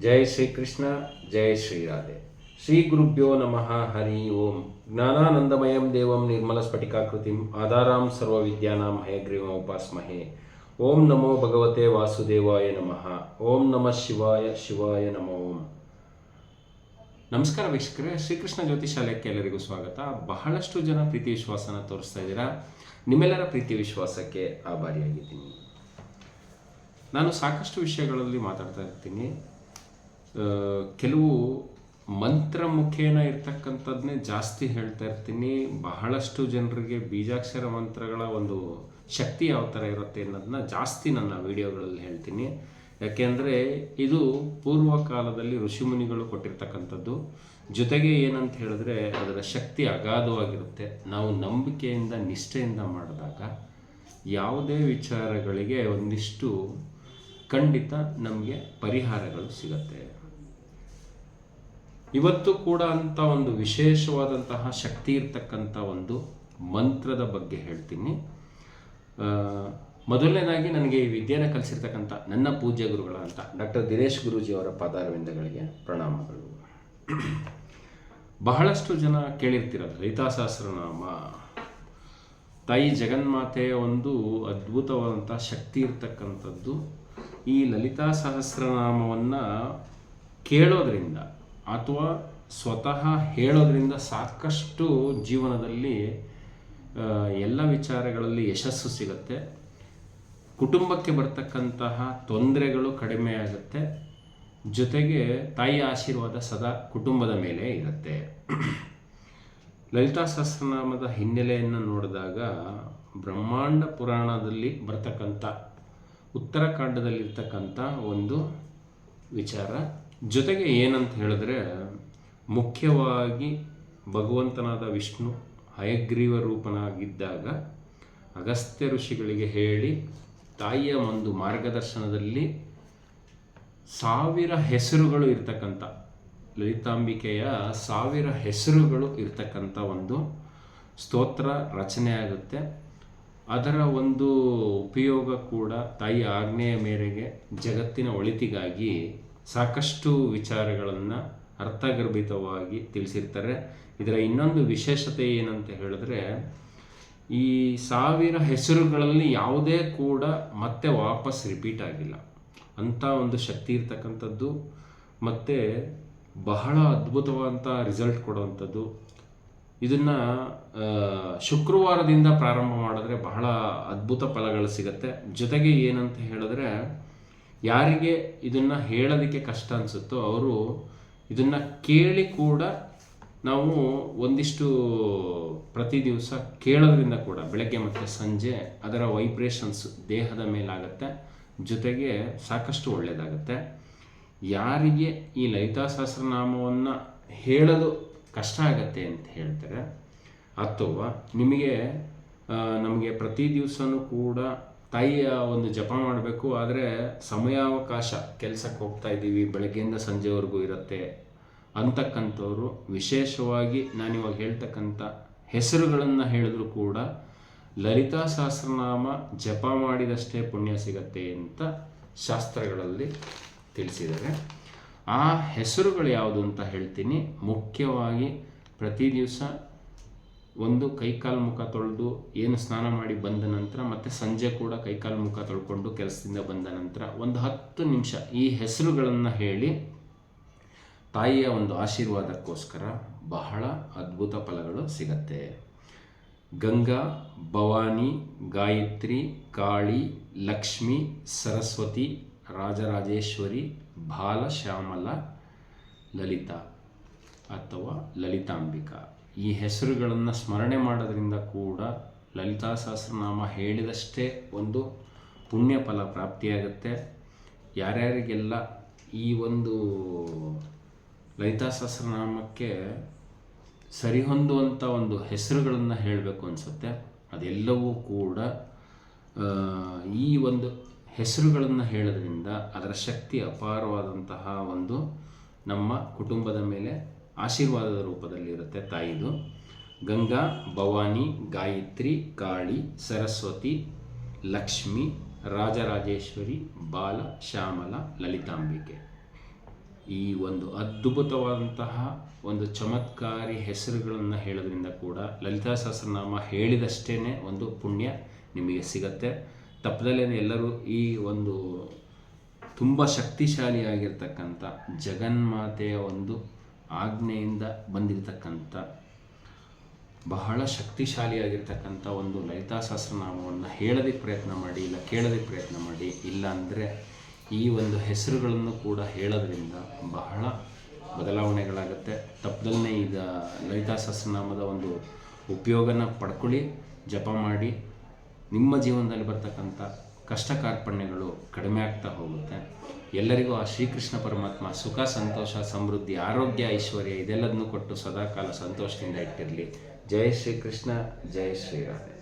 जय श्री कृष्ण जय श्री राधे। श्री गुरुभ्यो नमः। हरि ओम। ज्ञानानंदमयं देवं निर्मलस्फटिकाकृतिम् आधारां सर्वविद्यानां हयग्रीवम् उपास्महे। ओम नमो भगवते वासुदेवाय नमः। ओम नमः ಶಿವಾಯ ಶಿವಾಯ ನಮೋ ಓಂ। ನಮಸ್ಕಾರ ವೀಕ್ಷಕರೇ, ಶ್ರೀಕೃಷ್ಣ ಜ್ಯೋತಿಷಾಲಯಕ್ಕೆ ಎಲ್ಲರಿಗೂ ಸ್ವಾಗತ. ಬಹಳಷ್ಟು ಜನ ಪ್ರೀತಿ ವಿಶ್ವಾಸನ ತೋರಿಸ್ತಾ ಇದ್ದೀರಾ. ನಿಮ್ಮೆಲ್ಲರ ಪ್ರೀತಿ ವಿಶ್ವಾಸಕ್ಕೆ ಆಭಾರಿಯಾಗಿದ್ದೀನಿ. ನಾನು ಸಾಕಷ್ಟು ವಿಷಯಗಳಲ್ಲಿ ಮಾತಾಡ್ತಾ ಇರ್ತೀನಿ. ಕೆಲವು ಮಂತ್ರ ಮುಖೇನ ಇರ್ತಕ್ಕಂಥದ್ದನ್ನೇ ಜಾಸ್ತಿ ಹೇಳ್ತಾ ಇರ್ತೀನಿ. ಬಹಳಷ್ಟು ಜನರಿಗೆ ಬೀಜಾಕ್ಷರ ಮಂತ್ರಗಳ ಒಂದು ಶಕ್ತಿ ಯಾವ ಥರ ಇರುತ್ತೆ ಅನ್ನೋದನ್ನ ಜಾಸ್ತಿ ನನ್ನ ವಿಡಿಯೋಗಳಲ್ಲಿ ಹೇಳ್ತೀನಿ. ಯಾಕೆಂದರೆ ಇದು ಪೂರ್ವ ಕಾಲದಲ್ಲಿ ಋಷಿಮುನಿಗಳು ಕೊಟ್ಟಿರ್ತಕ್ಕಂಥದ್ದು. ಜೊತೆಗೆ ಏನಂತ ಹೇಳಿದ್ರೆ ಅದರ ಶಕ್ತಿ ಅಗಾಧವಾಗಿರುತ್ತೆ. ನಾವು ನಂಬಿಕೆಯಿಂದ ನಿಷ್ಠೆಯಿಂದ ಮಾಡಿದಾಗ ಯಾವುದೇ ವಿಚಾರಗಳಿಗೆ ಒಂದಿಷ್ಟು ಖಂಡಿತ ನಮಗೆ ಪರಿಹಾರಗಳು ಸಿಗತ್ತೆ. ಇವತ್ತು ಕೂಡ ಅಂತ ಒಂದು ವಿಶೇಷವಾದಂತಹ ಶಕ್ತಿ ಇರ್ತಕ್ಕಂಥ ಒಂದು ಮಂತ್ರದ ಬಗ್ಗೆ ಹೇಳ್ತೀನಿ. ಮೊದಲನೇದಾಗಿ ನನಗೆ ಈ ವಿದ್ಯೆನ ಕಲಿಸಿರ್ತಕ್ಕಂಥ ನನ್ನ ಪೂಜ್ಯ ಗುರುಗಳಂತ ಡಾಕ್ಟರ್ ದಿನೇಶ್ ಗುರೂಜಿಯವರ ಪಾದಾರವಿಂದಗಳಿಗೆ ಪ್ರಣಾಮಗಳು. ಬಹಳಷ್ಟು ಜನ ಕೇಳಿರ್ತಿರಲ್ಲ, ಲಲಿತಾ ಸಹಸ್ರನಾಮ ತಾಯಿ ಜಗನ್ಮಾತೆಯ ಒಂದು ಅದ್ಭುತವಾದಂಥ ಶಕ್ತಿ ಇರ್ತಕ್ಕಂಥದ್ದು. ಈ ಲಲಿತಾ ಸಹಸ್ರನಾಮವನ್ನು ಕೇಳೋದ್ರಿಂದ ಅಥವಾ ಸ್ವತಃ ಹೇಳೋದ್ರಿಂದ ಸಾಕಷ್ಟು ಜೀವನದಲ್ಲಿ ಎಲ್ಲ ವಿಚಾರಗಳಲ್ಲಿ ಯಶಸ್ಸು ಸಿಗುತ್ತೆ. ಕುಟುಂಬಕ್ಕೆ ಬರ್ತಕ್ಕಂತಹ ತೊಂದರೆಗಳು ಕಡಿಮೆ ಆಗುತ್ತೆ. ಜೊತೆಗೆ ತಾಯಿಯ ಆಶೀರ್ವಾದ ಸದಾ ಕುಟುಂಬದ ಮೇಲೆ ಇರುತ್ತೆ. ಲಲಿತಾ ಸಹಸ್ರನಾಮದ ಹಿನ್ನೆಲೆಯನ್ನು ನೋಡಿದಾಗ ಬ್ರಹ್ಮಾಂಡ ಪುರಾಣದಲ್ಲಿ ಬರ್ತಕ್ಕಂಥ ಉತ್ತರಕಾಂಡದಲ್ಲಿರ್ತಕ್ಕಂಥ ಒಂದು ವಿಚಾರ. ಜೊತೆಗೆ ಏನಂತ ಹೇಳಿದ್ರೆ, ಮುಖ್ಯವಾಗಿ ಭಗವಂತನಾದ ವಿಷ್ಣು ಹಯಗ್ರೀವ ರೂಪನಾಗಿದ್ದಾಗ ಅಗಸ್ತ್ಯ ಋಷಿಗಳಿಗೆ ಹೇಳಿ ತಾಯಿಯ ಒಂದು ಮಾರ್ಗದರ್ಶನದಲ್ಲಿ 1000 ಹೆಸರುಗಳು ಇರ್ತಕ್ಕಂಥ ಲಲಿತಾಂಬಿಕೆಯ 1000 ಹೆಸರುಗಳು ಇರ್ತಕ್ಕಂಥ ಒಂದು ಸ್ತೋತ್ರ ರಚನೆ ಆಗುತ್ತೆ. ಅದರ ಒಂದು ಉಪಯೋಗ ಕೂಡ ತಾಯಿಯ ಆಜ್ಞೆಯ ಮೇರೆಗೆ ಜಗತ್ತಿನ ಒಳಿತಿಗಾಗಿ ಸಾಕಷ್ಟು ವಿಚಾರಗಳನ್ನು ಅರ್ಥಗರ್ಭಿತವಾಗಿ ತಿಳಿಸಿರ್ತಾರೆ. ಇದರ ಇನ್ನೊಂದು ವಿಶೇಷತೆ ಏನಂತ ಹೇಳಿದ್ರೆ, ಈ 1000 ಹೆಸರುಗಳಲ್ಲಿ ಯಾವುದೇ ಕೂಡ ಮತ್ತೆ ವಾಪಸ್ ರಿಪೀಟ್ ಆಗಿಲ್ಲ. ಅಂಥ ಒಂದು ಶಕ್ತಿ ಇರ್ತಕ್ಕಂಥದ್ದು ಮತ್ತು ಬಹಳ ಅದ್ಭುತವಾದಂಥ ರಿಸಲ್ಟ್ ಕೊಡುವಂಥದ್ದು. ಇದನ್ನು ಶುಕ್ರವಾರದಿಂದ ಪ್ರಾರಂಭ ಮಾಡಿದ್ರೆ ಬಹಳ ಅದ್ಭುತ ಫಲಗಳು ಸಿಗುತ್ತೆ. ಜೊತೆಗೆ ಏನಂತ ಹೇಳಿದ್ರೆ, ಯಾರಿಗೆ ಇದನ್ನು ಹೇಳೋದಕ್ಕೆ ಕಷ್ಟ ಅನಿಸುತ್ತೋ ಅವರು ಇದನ್ನು ಕೇಳಿ ಕೂಡ ನಾವು ಒಂದಿಷ್ಟು ಪ್ರತಿ ದಿವಸ ಕೇಳೋದ್ರಿಂದ ಕೂಡ ಬೆಳಗ್ಗೆ ಮತ್ತು ಸಂಜೆ ಅದರ ವೈಬ್ರೇಷನ್ಸ್ ದೇಹದ ಮೇಲಾಗುತ್ತೆ. ಜೊತೆಗೆ ಸಾಕಷ್ಟು ಒಳ್ಳೆಯದಾಗುತ್ತೆ. ಯಾರಿಗೆ ಈ ಲಲಿತಾ ಸಹಸ್ರನಾಮವನ್ನು ಹೇಳೋದು ಕಷ್ಟ ಆಗತ್ತೆ ಅಂತ ಹೇಳ್ತಾರೆ, ಅಥವಾ ನಮಗೆ ಪ್ರತಿ ದಿವಸನೂ ಕೂಡ ತಾಯಿಯ ಒಂದು ಜಪ ಮಾಡಬೇಕು, ಆದರೆ ಸಮಯಾವಕಾಶ ಕೆಲಸಕ್ಕೆ ಹೋಗ್ತಾ ಇದ್ದೀವಿ, ಬೆಳಗ್ಗೆಯಿಂದ ಸಂಜೆವರೆಗೂ ಇರುತ್ತೆ ಅಂತಕ್ಕಂಥವ್ರು ವಿಶೇಷವಾಗಿ ನಾನಿವಾಗ ಹೇಳ್ತಕ್ಕಂಥ ಹೆಸರುಗಳನ್ನು ಹೇಳಿದ್ರು ಕೂಡ ಲಲಿತಾ ಸಹಸ್ರನಾಮ ಜಪ ಮಾಡಿದಷ್ಟೇ ಪುಣ್ಯ ಸಿಗತ್ತೆ ಅಂತ ಶಾಸ್ತ್ರಗಳಲ್ಲಿ ತಿಳಿಸಿದ್ದಾರೆ. ಆ ಹೆಸರುಗಳು ಯಾವುದು ಅಂತ ಹೇಳ್ತೀನಿ. ಮುಖ್ಯವಾಗಿ ಪ್ರತಿ ದಿವಸ ಒಂದು ಕೈಕಾಲು ಮುಖ ತೊಳೆದು ಏನು ಸ್ನಾನ ಮಾಡಿ ಬಂದ ನಂತರ ಮತ್ತು ಸಂಜೆ ಕೂಡ ಕೈಕಾಲು ಮುಖ ತೊಳ್ಕೊಂಡು ಕೆಲಸದಿಂದ ಬಂದ ನಂತರ ಒಂದು 10 ನಿಮಿಷ ಈ ಹೆಸರುಗಳನ್ನು ಹೇಳಿ ತಾಯಿಯ ಒಂದು ಆಶೀರ್ವಾದಕ್ಕೋಸ್ಕರ ಬಹಳ ಅದ್ಭುತ ಫಲಗಳು ಸಿಗತ್ತೆ. ಗಂಗಾ, ಭವಾನಿ, ಗಾಯತ್ರಿ, ಕಾಳಿ, ಲಕ್ಷ್ಮಿ, ಸರಸ್ವತಿ, ರಾಜರಾಜೇಶ್ವರಿ, ಬಾಲ, ಶ್ಯಾಮಲ, ಲಲಿತಾ ಅಥವಾ ಲಲಿತಾಂಬಿಕಾ ಈ ಹೆಸರುಗಳನ್ನು ಸ್ಮರಣೆ ಮಾಡೋದ್ರಿಂದ ಕೂಡ ಲಲಿತಾ ಸಹಸ್ರನಾಮ ಹೇಳಿದಷ್ಟೇ ಒಂದು ಪುಣ್ಯ ಫಲ ಪ್ರಾಪ್ತಿಯಾಗುತ್ತೆ. ಯಾರ್ಯಾರಿಗೆಲ್ಲ ಈ ಒಂದು ಲಲಿತಾ ಸಹಸ್ರನಾಮಕ್ಕೆ ಸರಿಹೊಂದುವಂಥ ಒಂದು ಹೆಸರುಗಳನ್ನು ಹೇಳಬೇಕು ಅನಿಸುತ್ತೆ, ಅದೆಲ್ಲವೂ ಕೂಡ ಈ ಒಂದು ಹೆಸರುಗಳನ್ನು ಹೇಳೋದ್ರಿಂದ ಅದರ ಶಕ್ತಿ ಅಪಾರವಾದಂತಹ ಒಂದು ನಮ್ಮ ಕುಟುಂಬದ ಮೇಲೆ ಆಶೀರ್ವಾದದ ರೂಪದಲ್ಲಿ ಇರುತ್ತೆ ತಾಯಿದು. ಗಂಗಾ, ಭವಾನಿ, ಗಾಯತ್ರಿ, ಕಾಳಿ, ಸರಸ್ವತಿ, ಲಕ್ಷ್ಮಿ, ರಾಜರಾಜೇಶ್ವರಿ, ಬಾಲ, ಶ್ಯಾಮಲ, ಲಲಿತಾಂಬಿಕೆ ಈ ಒಂದು ಅದ್ಭುತವಾದಂತಹ ಒಂದು ಚಮತ್ಕಾರಿ ಹೆಸರುಗಳನ್ನು ಹೇಳೋದ್ರಿಂದ ಕೂಡ ಲಲಿತಾ ಸಹಸ್ರನಾಮ ಹೇಳಿದಷ್ಟೇ ಒಂದು ಪುಣ್ಯ ನಿಮಗೆ ಸಿಗತ್ತೆ. ತಪ್ಪದಲ್ಲೇ ಎಲ್ಲರೂ ಈ ಒಂದು ತುಂಬ ಶಕ್ತಿಶಾಲಿಯಾಗಿರ್ತಕ್ಕಂಥ ಜಗನ್ಮಾತೆಯ ಒಂದು ಆಜ್ಞೆಯಿಂದ ಬಂದಿರತಕ್ಕಂಥ ಬಹಳ ಶಕ್ತಿಶಾಲಿಯಾಗಿರ್ತಕ್ಕಂಥ ಒಂದು ಲಲಿತಾ ಸಹಸ್ರನಾಮವನ್ನು ಹೇಳೋದಕ್ಕೆ ಪ್ರಯತ್ನ ಮಾಡಿ, ಇಲ್ಲ ಕೇಳೋದಕ್ಕೆ ಪ್ರಯತ್ನ ಮಾಡಿ. ಇಲ್ಲ ಅಂದರೆ ಈ ಒಂದು ಹೆಸರುಗಳನ್ನು ಕೂಡ ಹೇಳೋದ್ರಿಂದ ಬಹಳ ಬದಲಾವಣೆಗಳಾಗುತ್ತೆ. ತಪ್ಪದಲ್ಲೇ ಈಗ ಲಲಿತಾ ಸಹಸ್ರನಾಮದ ಒಂದು ಉಪಯೋಗನ ಪಡ್ಕೊಳ್ಳಿ, ಜಪ ಮಾಡಿ. ನಿಮ್ಮ ಜೀವನದಲ್ಲಿ ಬರ್ತಕ್ಕಂಥ ಕಷ್ಟ ಕಾರ್ಪಣ್ಯಗಳು ಕಡಿಮೆ ಆಗ್ತಾ ಹೋಗುತ್ತೆ. ಎಲ್ಲರಿಗೂ ಆ ಶ್ರೀಕೃಷ್ಣ ಪರಮಾತ್ಮ ಸುಖ, ಸಂತೋಷ, ಸಮೃದ್ಧಿ, ಆರೋಗ್ಯ, ಐಶ್ವರ್ಯ ಇದೆಲ್ಲದನ್ನು ಕೊಟ್ಟು ಸದಾಕಾಲ ಸಂತೋಷದಿಂದ ಇಟ್ಟಿರಲಿ. ಜೈ ಶ್ರೀಕೃಷ್ಣ, ಜೈ ಶ್ರೀರಾಧೆ.